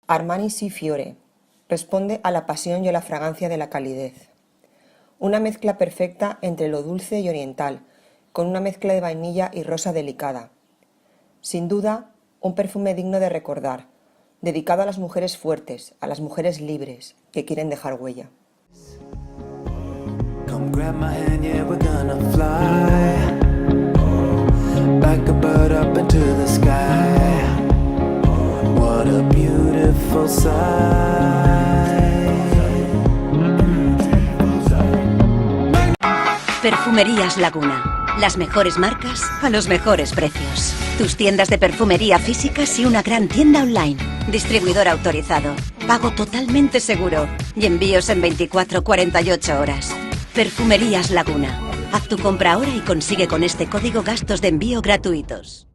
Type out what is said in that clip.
Armani Sì Fiore responde a la pasión y a la fragancia de la calidez. Una mezcla perfecta entre lo dulce y oriental, con una mezcla de vainilla y rosa delicada. Sin duda, un perfume digno de recordar, dedicado a las mujeres fuertes, a las mujeres libres, que quieren dejar huella. Come grab my hand, yeah, we're gonna fly like a bird up into the sky. What a beautiful sight. Perfumerías Laguna. Las mejores marcas a los mejores precios. Tus tiendas de perfumería físicas y una gran tienda online. Distribuidor autorizado. Pago totalmente seguro. Y envíos en 24-48 horas. Perfumerías Laguna. Haz tu compra ahora y consigue con este código gastos de envío gratuitos.